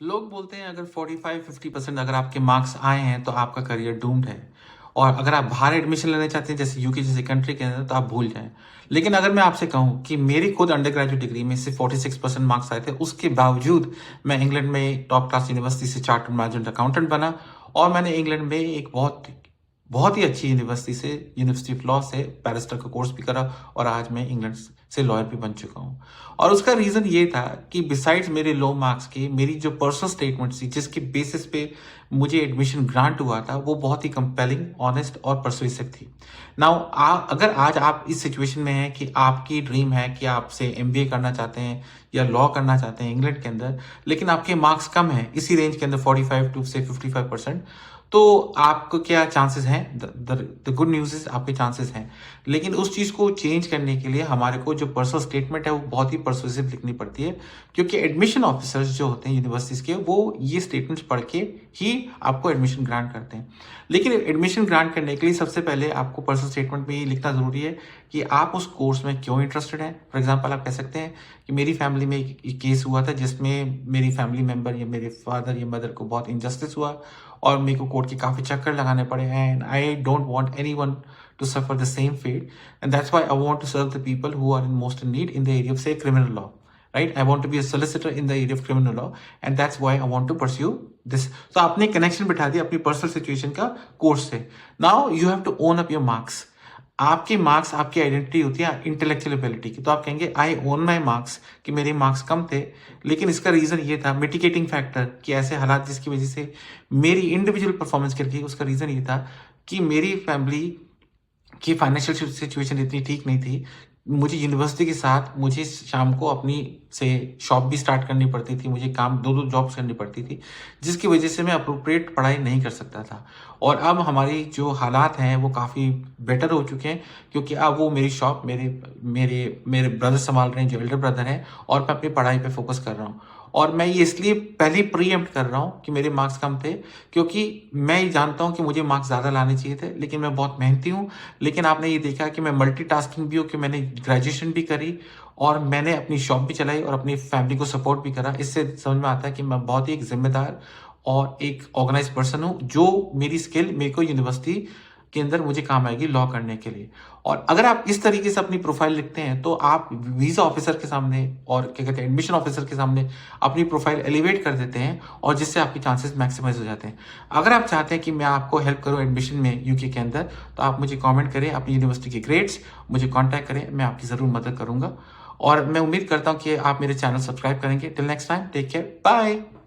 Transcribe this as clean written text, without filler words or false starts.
लोग बोलते हैं अगर 45-50% अगर आपके मार्क्स आए हैं तो आपका करियर डूम्ड है। और अगर आप बाहर एडमिशन लेना चाहते हैं जैसे यूके जैसे कंट्री के अंदर तो आप भूल जाएं। लेकिन अगर मैं आपसे कहूं कि मेरी खुद अंडर ग्रेजुएट डिग्री में सिर्फ 46% मार्क्स आए थे, उसके बावजूद मैं इंग्लैंड में टॉप क्लास यूनिवर्सिटी से चार्टर्ड मैनेजमेंट अकाउंटेंट बना। और मैंने इंग्लैंड में एक बहुत बहुत ही अच्छी यूनिवर्सिटी से, यूनिवर्सिटी ऑफ लॉ से बैरिस्टर का कोर्स भी करा। और आज मैं इंग्लैंड से लॉयर भी बन चुका हूँ। और उसका रीज़न ये था कि बिसाइड्स मेरे लो मार्क्स के, मेरी जो पर्सनल स्टेटमेंट थी जिसके बेसिस पे मुझे एडमिशन ग्रांट हुआ था, वो बहुत ही कंपेलिंग, ऑनेस्ट और परसुएसिव थी। नाउ अगर आज आप इस सिचुएशन में हैं कि आपकी ड्रीम है कि आपसे एमबीए करना चाहते हैं या लॉ करना चाहते हैं इंग्लैंड के अंदर, लेकिन आपके मार्क्स कम हैं इसी रेंज के अंदर 45 टू से 55%, तो आपको क्या चांसेस हैं? द गुड न्यूज़ इज़ आपके चांसेस हैं। लेकिन उस चीज़ को चेंज करने के लिए हमारे को जो पर्सनल स्टेटमेंट है वो बहुत ही परसुएसिव लिखनी पड़ती है, क्योंकि एडमिशन ऑफिसर्स जो होते हैं यूनिवर्सिटीज़ के, वो ये स्टेटमेंट्स पढ़ के ही आपको एडमिशन ग्रांट करते हैं। लेकिन एडमिशन ग्रांट करने के लिए सबसे पहले आपको पर्सनल स्टेटमेंट में ये लिखना ज़रूरी है कि आप उस कोर्स में क्यों इंटरेस्टेड हैं। फॉर एग्जाम्पल आप कह सकते हैं कि मेरी फैमिली में एक केस हुआ था जिसमें मेरी फैमिली मेम्बर या मेरे फादर या मदर को बहुत इनजस्टिस हुआ और मेरे को कोर्ट के काफ़ी चक्कर लगाने पड़े हैं, and I don't want anyone to suffer the same fate, and that's why I want to serve the people who are in most in need in the area of, say, criminal law, right? I want to be a solicitor in the area of criminal law, and that's why I want to pursue this. So आपने connection बिठा दिया अपनी personal situation का course से। Now you have to own up your marks. आपके marks आपकी identity होती है इंटेलेक्चुअल एबिलिटी की। तो आप कहेंगे आई ओन माई मार्क्स, कि मेरे मार्क्स कम थे, लेकिन इसका रीज़न ये था, मिटिगेटिंग फैक्टर, कि ऐसे हालात जिसकी वजह से मेरी इंडिविजुअल परफॉर्मेंस गिर गई। उसका रीज़न ये था कि मेरी फैमिली कि फाइनेंशियल सिचुएशन इतनी ठीक नहीं थी। मुझे यूनिवर्सिटी के साथ मुझे शाम को अपनी से शॉप भी स्टार्ट करनी पड़ती थी, मुझे काम 2-2 जॉब्स करनी पड़ती थी, जिसकी वजह से मैं अप्रोप्रिएट पढ़ाई नहीं कर सकता था। और अब हमारी जो हालात हैं वो काफ़ी बेटर हो चुके हैं, क्योंकि अब वो मेरी शॉप मेरे मेरे मेरे ब्रदर संभाल रहे हैं, जो एल्डर ब्रदर हैं, और मैं अपनी पढ़ाई पे फोकस कर रहा हूँ। और मैं ये इसलिए पहले प्रीएम्प्ट कर रहा हूँ कि मेरे मार्क्स कम थे, क्योंकि मैं ये जानता हूँ कि मुझे मार्क्स ज़्यादा लाने चाहिए थे, लेकिन मैं बहुत मेहनती हूँ। लेकिन आपने ये देखा कि मैं मल्टीटास्किंग भी हूँ, कि मैंने ग्रेजुएशन भी करी और मैंने अपनी शॉप भी चलाई और अपनी फैमिली को सपोर्ट भी करा। इससे समझ में आता है कि मैं बहुत ही एक जिम्मेदार और एक ऑर्गेनाइज्ड पर्सन हूँ, जो मेरी स्किल मेरे को यूनिवर्सिटी के अंदर मुझे काम आएगी लॉ करने के लिए। और अगर आप इस तरीके से अपनी प्रोफाइल लिखते हैं तो आप वीज़ा ऑफिसर के सामने और क्या कहते हैं एडमिशन ऑफिसर के सामने अपनी प्रोफाइल एलिवेट कर देते हैं, और जिससे आपकी चांसेस मैक्सिमाइज हो जाते हैं। अगर आप चाहते हैं कि मैं आपको हेल्प करूं एडमिशन में यूके के अंदर, तो आप मुझे कमेंट करें अपनी यूनिवर्सिटी के ग्रेड्स, मुझे कॉन्टैक्ट करें, मैं आपकी ज़रूर मदद करूंगा। और मैं उम्मीद करता हूँ कि आप मेरे चैनल सब्सक्राइब करेंगे। Till next time, take care, bye.